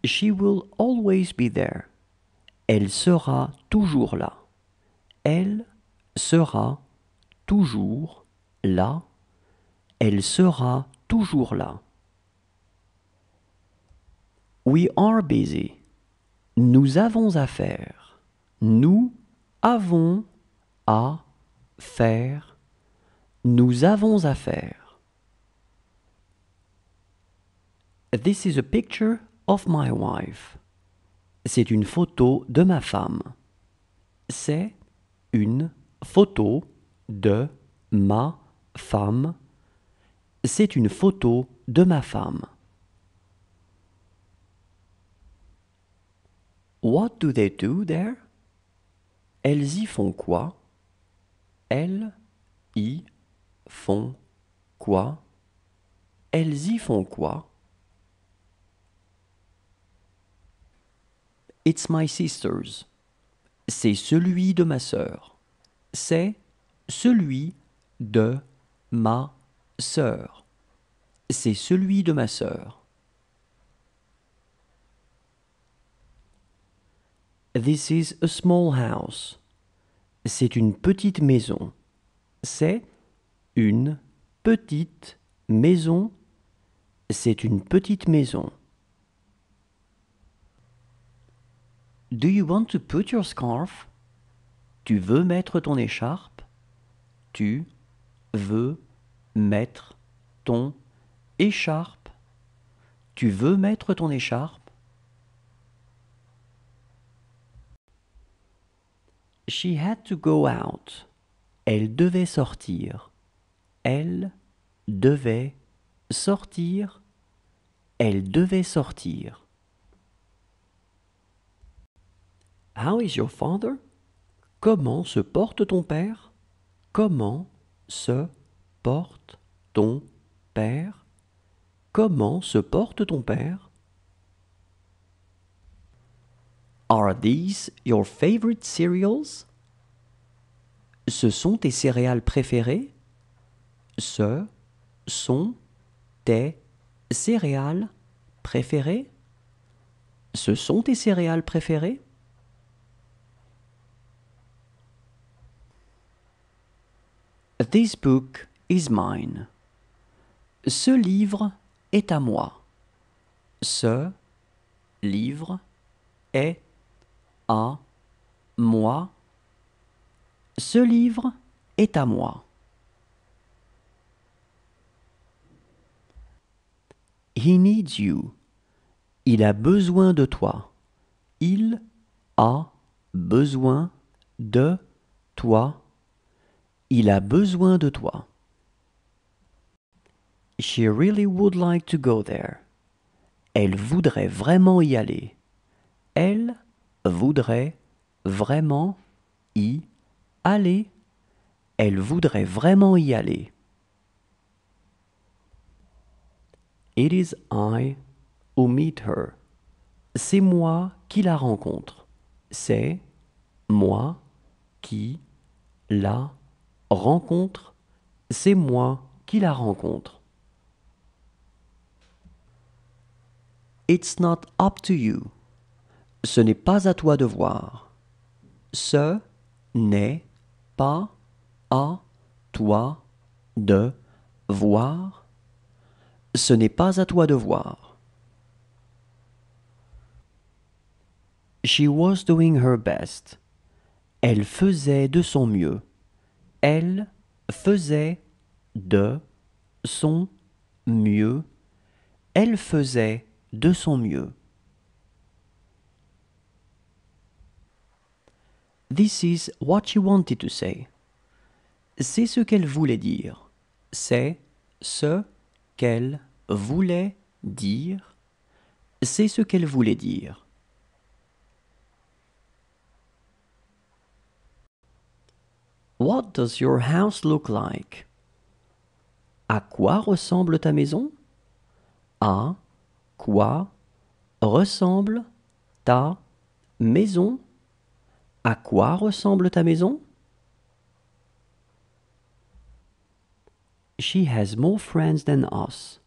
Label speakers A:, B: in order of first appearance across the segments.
A: She will always be there. Elle sera toujours là. Elle sera toujours là. Elle sera toujours là. We are busy. Nous avons à faire. Nous avons à faire. Nous avons à faire. This is a picture of my wife. C'est une photo de ma femme. C'est une photo de ma femme. C'est une photo de ma femme. What do they do there? Elles y font quoi? Elles y font quoi? Elles y font quoi? It's my sister's. C'est celui de ma sœur. C'est celui de ma sœur. C'est celui de ma sœur. This is a small house. C'est une petite maison. C'est une petite maison. C'est une petite maison. Do you want to put your scarf? Tu veux mettre ton écharpe? Tu veux mettre ton écharpe? Tu veux mettre ton écharpe? She had to go out. Elle devait sortir. Elle devait sortir. Elle devait sortir. How is your father? Comment se porte ton père? Comment se porte ton père? Comment se porte ton père? Are these your favorite cereals? Ce sont tes céréales préférées? Ce sont tes céréales préférées? Ce sont tes céréales préférées? This book is mine. Ce livre est à moi. Ce livre est à moi. Ce livre est à moi. He needs you. Il a besoin de toi. Il a besoin de toi. Il a besoin de toi. She really would like to go there. Elle voudrait vraiment y aller. Elle voudrait vraiment y aller. Elle voudrait vraiment y aller. It is I who meet her. C'est moi qui la rencontre. C'est moi qui la rencontre. C'est moi qui la rencontre. It's not up to you. Ce n'est pas à toi de voir. Ce n'est pas à toi de voir. Ce n'est pas à toi de voir. She was doing her best. Elle faisait de son mieux. Elle faisait de son mieux. Elle faisait de son mieux. This is what she wanted to say. C'est ce qu'elle voulait dire. C'est ce qu'elle voulait dire. C'est ce qu'elle voulait dire. What does your house look like? À quoi ressemble ta maison? À quoi ressemble ta maison? À quoi ressemble ta maison? She has more friends than us.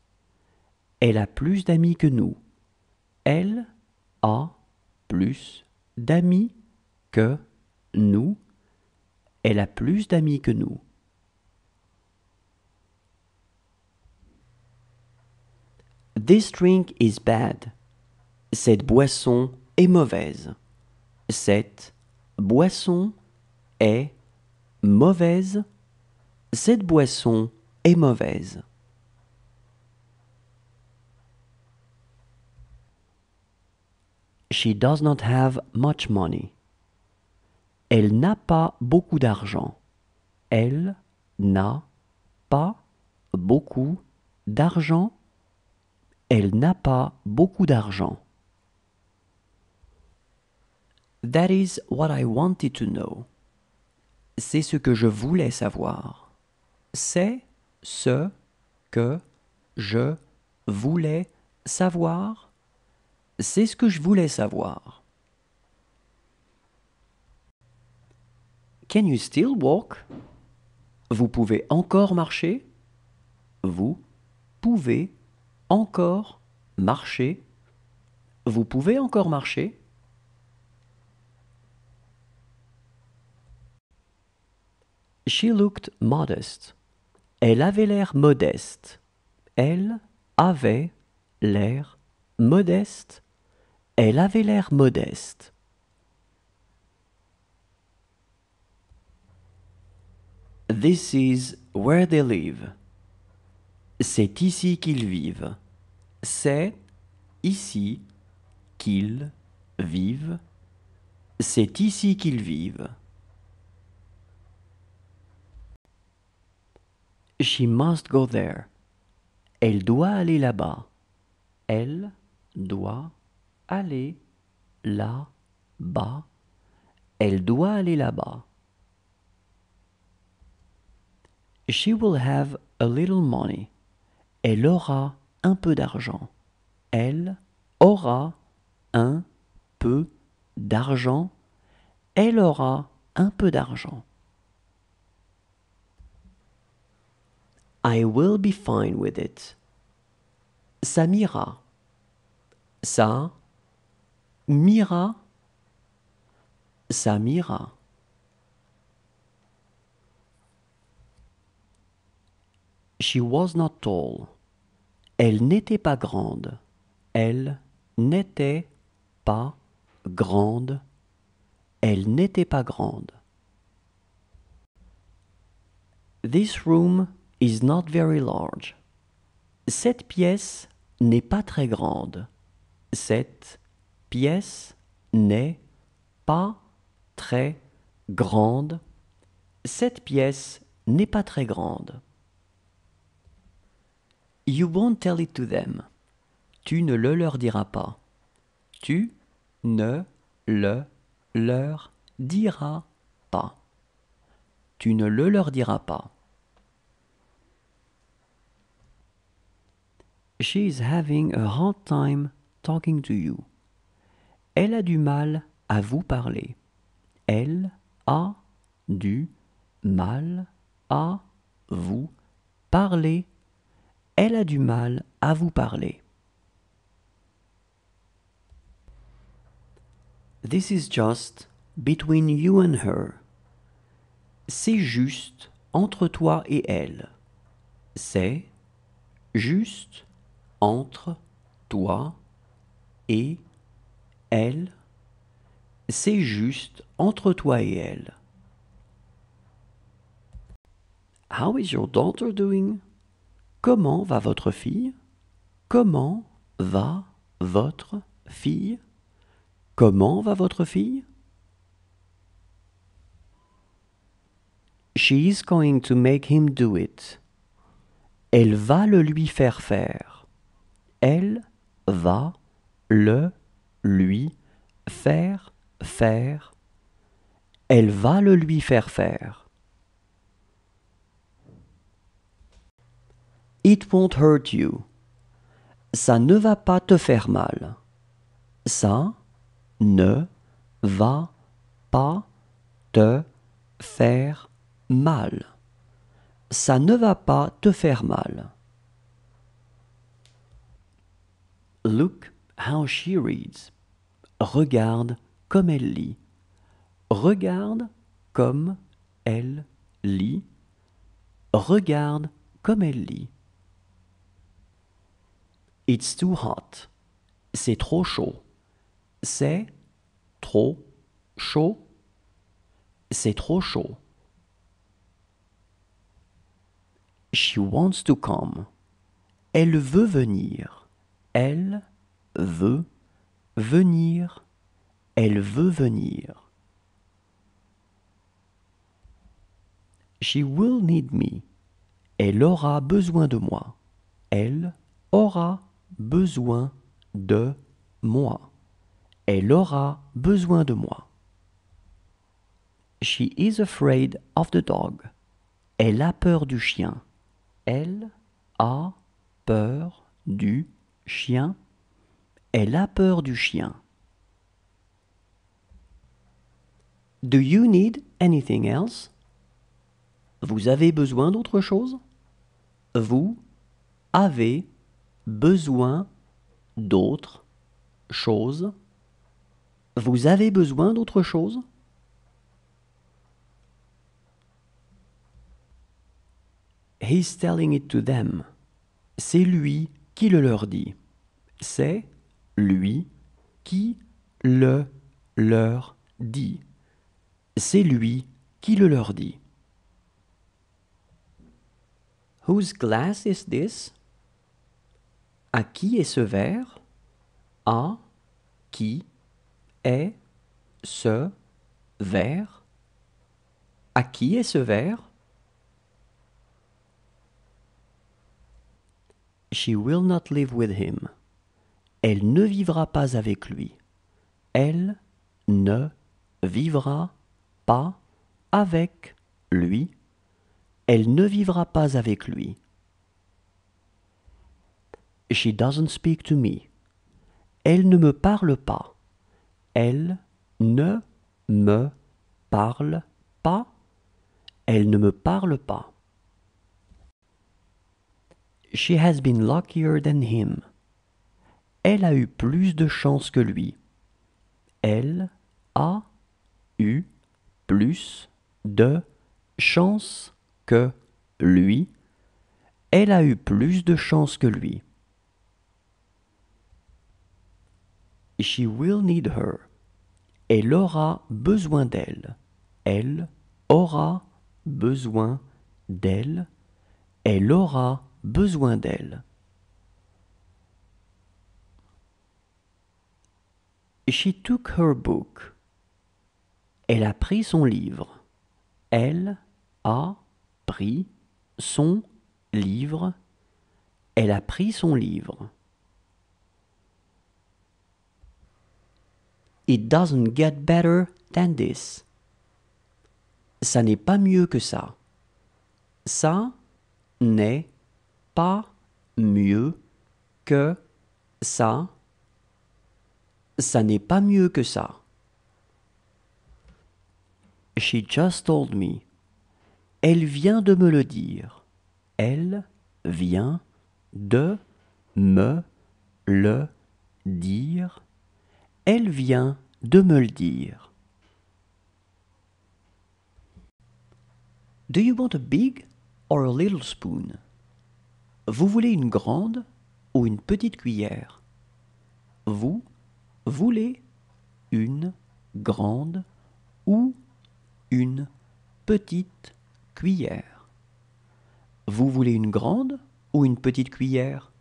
A: Elle a plus d'amis que nous. Elle a plus d'amis que nous. Elle a plus d'amis que nous. This drink is bad. Cette boisson est mauvaise. Cette boisson est mauvaise. Cette boisson est mauvaise. She does not have much money. Elle n'a pas beaucoup d'argent. Elle n'a pas beaucoup d'argent. Elle n'a pas beaucoup d'argent. That is what I wanted to know. C'est ce que je voulais savoir. C'est ce que je voulais savoir. C'est ce que je voulais savoir. Can you still walk? Vous pouvez encore marcher? Vous pouvez encore marcher? Vous pouvez encore marcher? She looked modest. Elle avait l'air modeste. Elle avait l'air modeste. Elle avait l'air modeste. This is where they live. C'est ici qu'ils vivent. C'est ici qu'ils vivent. C'est ici qu'ils vivent. She must go there. Elle doit aller là-bas. Elle doit aller là-bas. Elle doit aller là-bas. She will have a little money. Elle aura un peu d'argent. Elle aura un peu d'argent. Elle aura un peu d'argent. I will be fine with it. Ça m'ira. Ça m'ira. Ça m'ira. She was not tall. Elle n'était pas grande. Elle n'était pas grande. Elle n'était pas grande. This room is not very large. Cette pièce n'est pas très grande. Cette pièce n'est pas très grande. Cette pièce n'est pas très grande. You won't tell it to them. Tu ne le leur diras pas. Tu ne le leur diras pas. Tu ne le leur diras pas. She is having a hard time talking to you. Elle a du mal à vous parler. Elle a du mal à vous parler. Elle a du mal à vous parler. This is just between you and her. C'est juste entre toi et elle. C'est juste entre toi et elle. C'est juste entre toi et elle. How is your daughter doing? Comment va votre fille? Comment va votre fille? Comment va votre fille? She is going to make him do it. Elle va le lui faire faire. Elle va le lui faire faire. Elle va le lui faire faire. It won't hurt you. Ça ne va pas te faire mal. Ça ne va pas te faire mal. Ça ne va pas te faire mal. Look how she reads. regarde comme elle lit. Regarde comme elle lit. Regarde comme elle lit. It's too hot. C'est trop chaud. C'est trop chaud. C'est trop chaud. She wants to come. Elle veut venir. Elle veut venir. Elle veut venir. She will need me. Elle aura besoin de moi. Elle aura besoin de moi. Elle aura besoin de moi. She is afraid of the dog. Elle a peur du chien. Elle a peur du chien. Elle a peur du chien. Do you need anything else? Vous avez besoin d'autre chose? Vous avez besoin d'autre chose? Vous avez besoin d'autre chose? He's telling it to them. C'est lui qui le leur dit. C'est lui qui le leur dit. C'est lui qui le leur dit. Whose glass is this? À qui est ce verre? À qui est ce verre? À qui est ce verre? She will not live with him. Elle ne vivra pas avec lui. Elle ne vivra pas avec lui. Elle ne vivra pas avec lui. She doesn't speak to me. Elle ne me parle pas. Elle ne me parle pas. Elle ne me parle pas. She has been luckier than him. Elle a eu plus de chance que lui. Elle a eu plus de chance que lui. Elle a eu plus de chance que lui. She will need her. Elle aura besoin d'elle. Elle aura besoin d'elle. Elle aura besoin d'elle. She took her book. Elle a pris son livre. Elle a pris son livre. Elle a pris son livre. It doesn't get better than this. Ça n'est pas mieux que ça. Ça n'est pas mieux que ça. Ça n'est pas mieux que ça. She just told me. Elle vient de me le dire. Elle vient de me le dire. Elle vient de me le dire. Do you want a big or a little spoon? Vous voulez une grande ou une petite cuillère? Vous voulez une grande ou une petite cuillère? Vous voulez une grande ou une petite cuillère?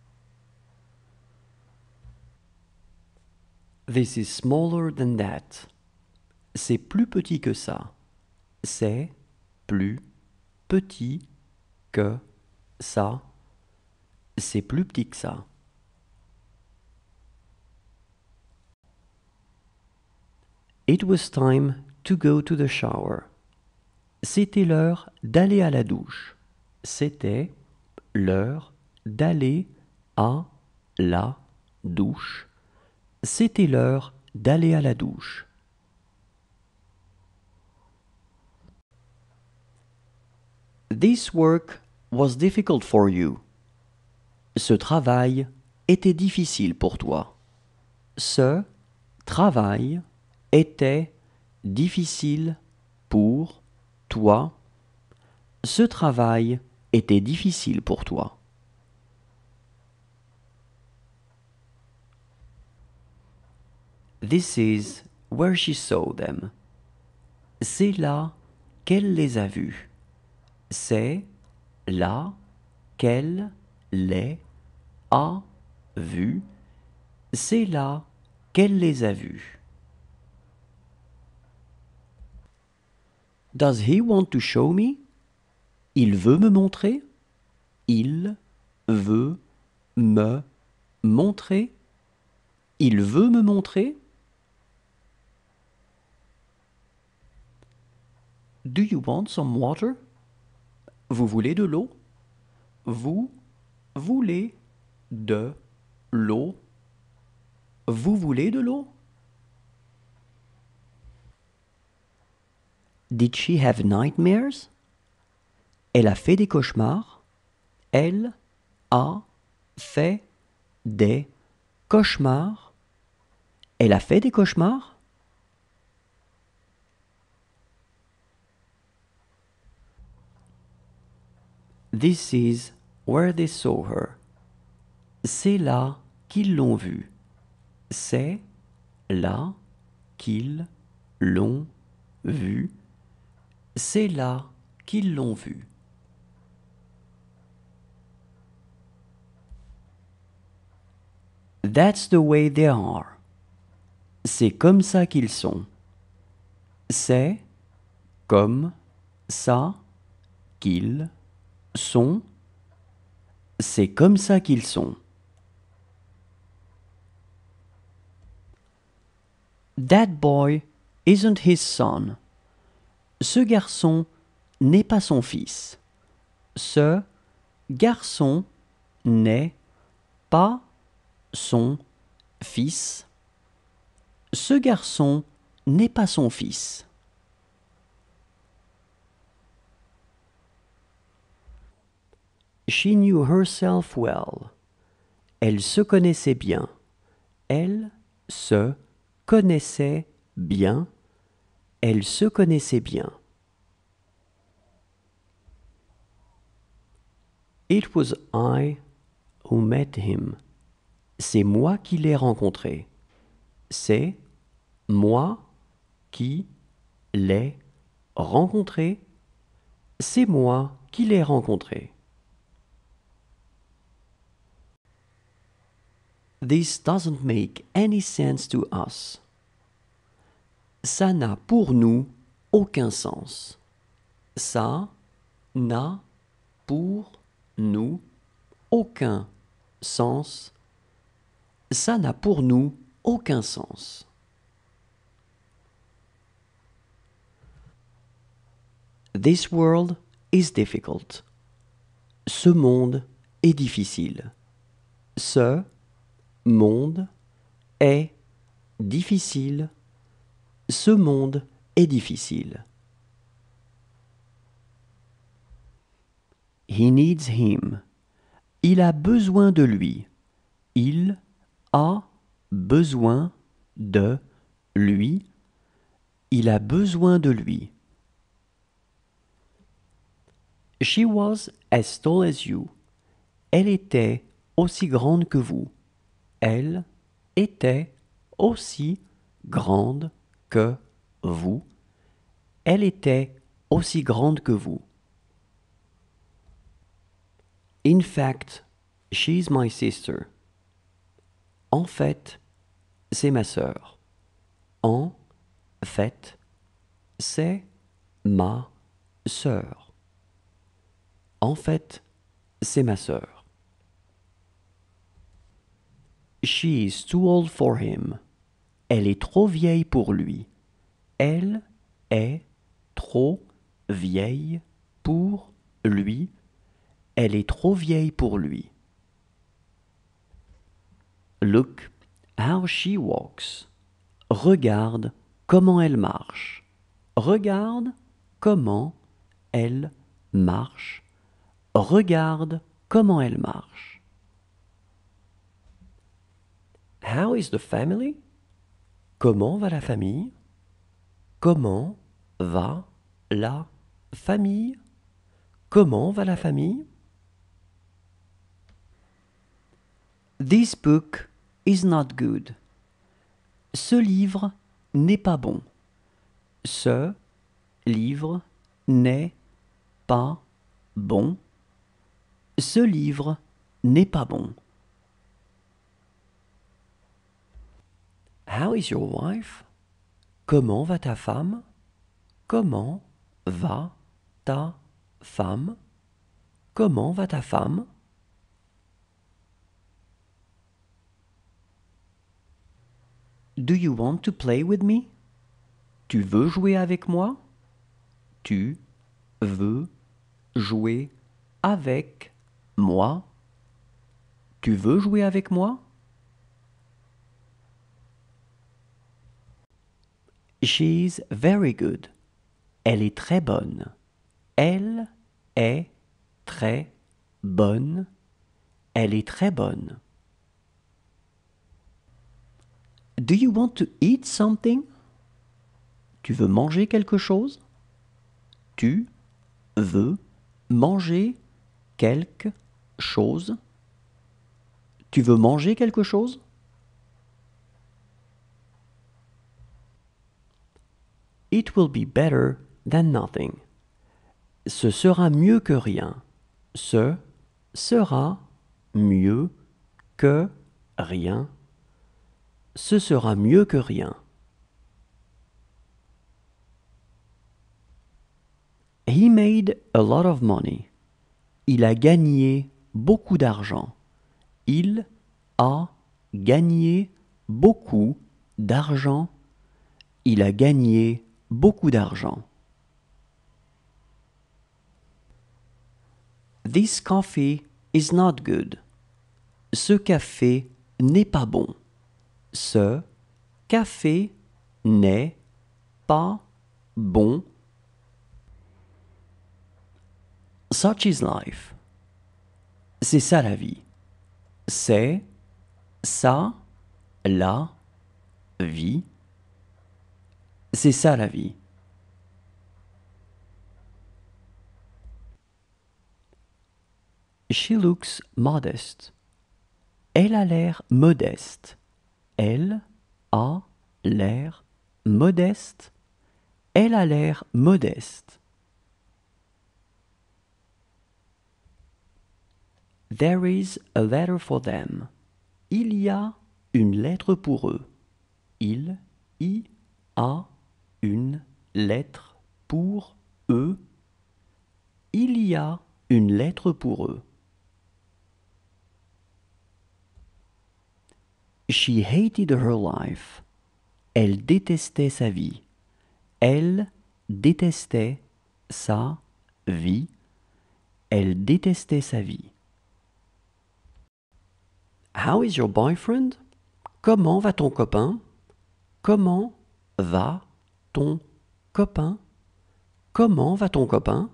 A: This is smaller than that. C'est plus petit que ça. C'est plus petit que ça. C'est plus petit que ça. It was time to go to the shower. C'était l'heure d'aller à la douche. C'était l'heure d'aller à la douche. C'était l'heure d'aller à la douche. This work was difficult for you. Ce travail était difficile pour toi. Ce travail était difficile pour toi. Ce travail était difficile pour toi. This is where she saw them. C'est là qu'elle les a vus. C'est là qu'elle les a vus. C'est là qu'elle les a vus. Does he want to show me? Il veut me montrer? Il veut me montrer? Il veut me montrer? Do you want some water? Vous voulez de l'eau? Vous voulez de l'eau? Vous voulez de l'eau? Did she have nightmares? Elle a fait des cauchemars? Elle a fait des cauchemars? Elle a fait des cauchemars? This is where they saw her. C'est là qu'ils l'ont vue. C'est là qu'ils l'ont vue. C'est là qu'ils l'ont vue. That's the way they are. C'est comme ça qu'ils sont. C'est comme ça qu'ils sont. C'est comme ça qu'ils sont. That boy isn't his son. Ce garçon n'est pas son fils. Ce garçon n'est pas son fils. Ce garçon n'est pas son fils. She knew herself well. Elle se connaissait bien. Elle se connaissait bien. Elle se connaissait bien. It was I who met him. C'est moi qui l'ai rencontré. C'est moi qui l'ai rencontré. C'est moi qui l'ai rencontré. This doesn't make any sense to us. Ça n'a pour nous aucun sens. Ça n'a pour nous aucun sens. Ça n'a pour nous aucun sens. This world is difficult. Ce monde est difficile. Ce monde est difficile. Ce monde est difficile. He needs him. Il a besoin de lui. Il a besoin de lui. Il a besoin de lui. She was as tall as you. Elle était aussi grande que vous. Elle était aussi grande que vous. Elle était aussi grande que vous. In fact, she's my sister. En fait, c'est ma sœur. En fait, c'est ma sœur. En fait, c'est ma sœur. She is too old for him. Elle est trop vieille pour lui. Elle est trop vieille pour lui. Elle est trop vieille pour lui. Look how she walks. Regarde comment elle marche. Regarde comment elle marche. Regarde comment elle marche. How is the family? Comment va la famille? Comment va la famille? Comment va la famille? This book is not good. Ce livre n'est pas bon. Ce livre n'est pas bon. Ce livre n'est pas bon. How is your wife? Comment va ta femme? Comment va ta femme? Comment va ta femme? Do you want to play with me? Tu veux jouer avec moi? Tu veux jouer avec moi? Tu veux jouer avec moi? She's very good. Elle est très bonne. Elle est très bonne. Elle est très bonne. Do you want to eat something? Tu veux manger quelque chose? Tu veux manger quelque chose? Tu veux manger quelque chose? It will be better than nothing. Ce sera mieux que rien. Ce sera mieux que rien. Ce sera mieux que rien. He made a lot of money. Il a gagné beaucoup d'argent. Il a gagné beaucoup d'argent. Il a gagné beaucoup d'argent. This coffee is not good. Ce café n'est pas bon. Ce café n'est pas bon. Such is life. C'est ça la vie. C'est ça la vie. C'est ça la vie. She looks modest. Elle a l'air modeste. Elle a l'air modeste. Elle a l'air modeste. There is a letter for them. Il y a une lettre pour eux. Il y a une lettre pour eux. Il y a une lettre pour eux. She hated her life. Elle détestait sa vie. Elle détestait sa vie. Elle détestait sa vie. How is your boyfriend? Comment va ton copain? Comment va ton copain? Comment va ton copain?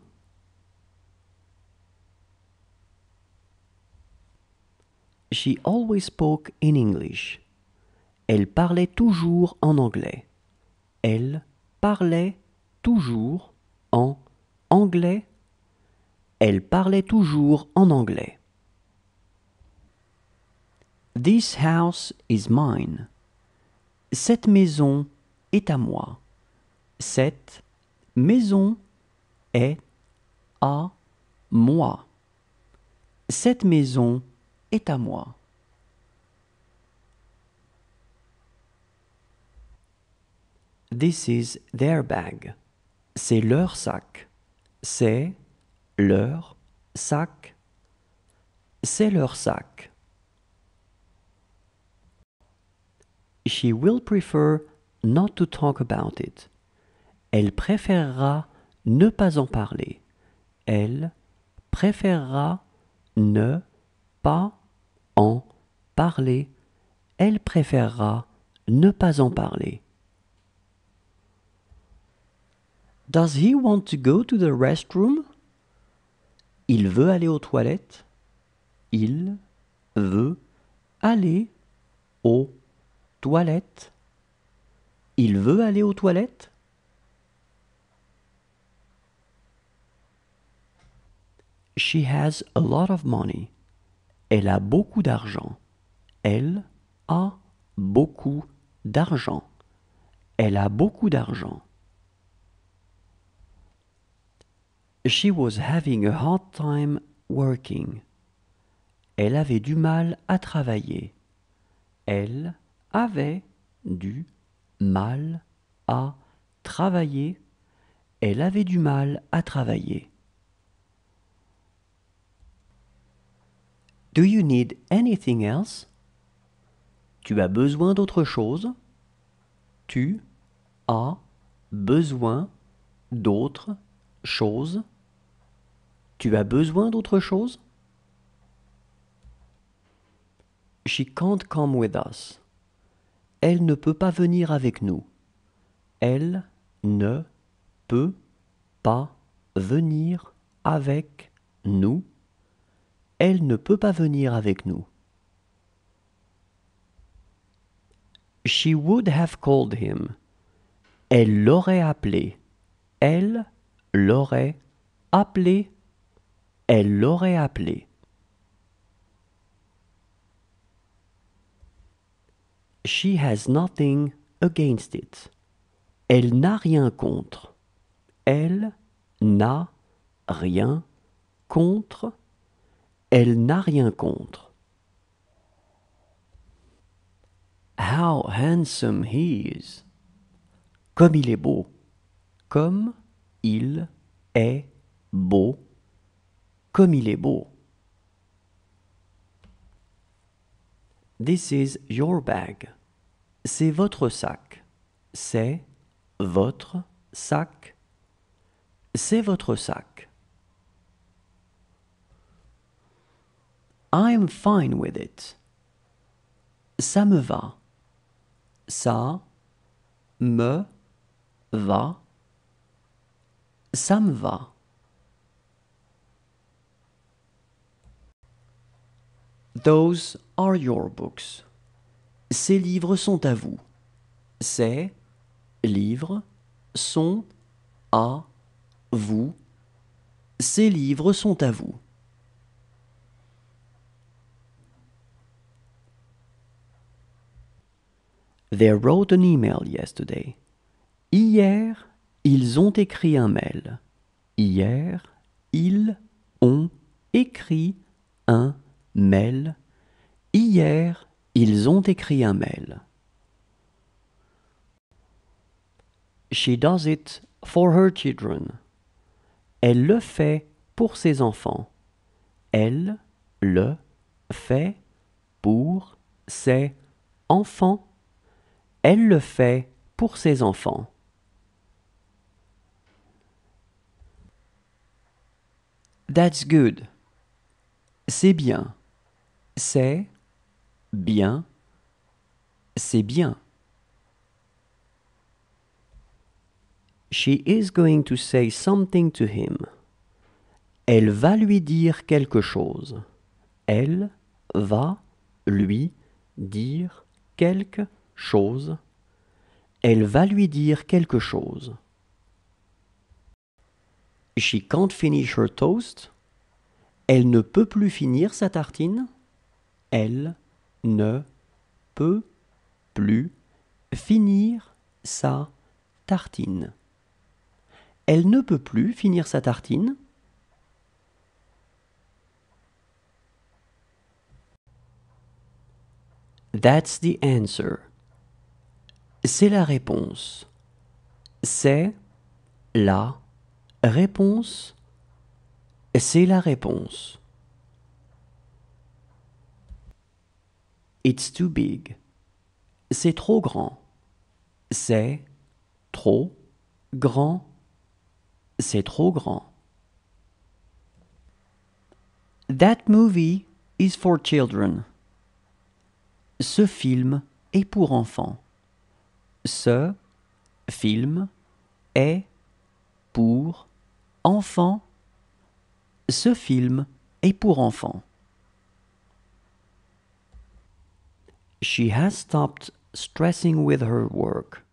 A: She always spoke in English. Elle parlait toujours en anglais. Elle parlait toujours en anglais. Elle parlait toujours en anglais. This house is mine. Cette maison est à moi. Cette maison est à moi. Cette maison est à moi. This is their bag. C'est leur sac. C'est leur sac. C'est leur sac. She will prefer not to talk about it. Elle préférera ne pas en parler. Elle préférera ne pas en parler. Elle préférera ne pas en parler. Does he want to go to the restroom? Il veut aller aux toilettes. Il veut aller aux toilettes. Il veut aller aux toilettes? She has a lot of money. Elle a beaucoup d'argent. Elle a beaucoup d'argent. Elle a beaucoup d'argent. She was having a hard time working. Elle avait du mal à travailler. Elle avait du mal à travailler. Elle avait du mal à travailler. Do you need anything else? Tu as besoin d'autre chose? Tu as besoin d'autre chose? Tu as besoin d'autre chose? She can't come with us. Elle ne peut pas venir avec nous. Elle ne peut pas venir avec nous. Elle ne peut pas venir avec nous. She would have called him. Elle l'aurait appelé. Elle l'aurait appelé. Elle l'aurait appelé. She has nothing against it. Elle n'a rien contre. Elle n'a rien contre. Elle n'a rien contre. How handsome he is. Comme il est beau. Comme il est beau. Comme il est beau. This is your bag. C'est votre sac. C'est votre sac. C'est votre sac. I'm fine with it. Ça me va. Ça me va. Ça me va. Those are your books. Ces livres sont à vous. Ces livres sont à vous. Ces livres sont à vous. They wrote an email yesterday. Hier, ils ont écrit un mail. Hier, ils ont écrit un mail. Hier, ils ont écrit un mail. She does it for her children. Elle le fait pour ses enfants. Elle le fait pour ses enfants. Elle le fait pour ses enfants. That's good. C'est bien. C'est bien. C'est bien. She is going to say something to him. Elle va lui dire quelque chose. Elle va lui dire quelque chose. Elle va lui dire quelque chose. She can't finish her toast. Elle ne peut plus finir sa tartine. Elle ne peut plus finir sa tartine. Elle ne peut plus finir sa tartine. That's the answer. C'est la réponse. C'est la réponse. C'est la réponse. It's too big. C'est trop grand. C'est trop grand. C'est trop grand. That movie is for children. Ce film est pour enfants. Ce film est pour enfants. Ce film est pour enfants. She has stopped stressing with her work.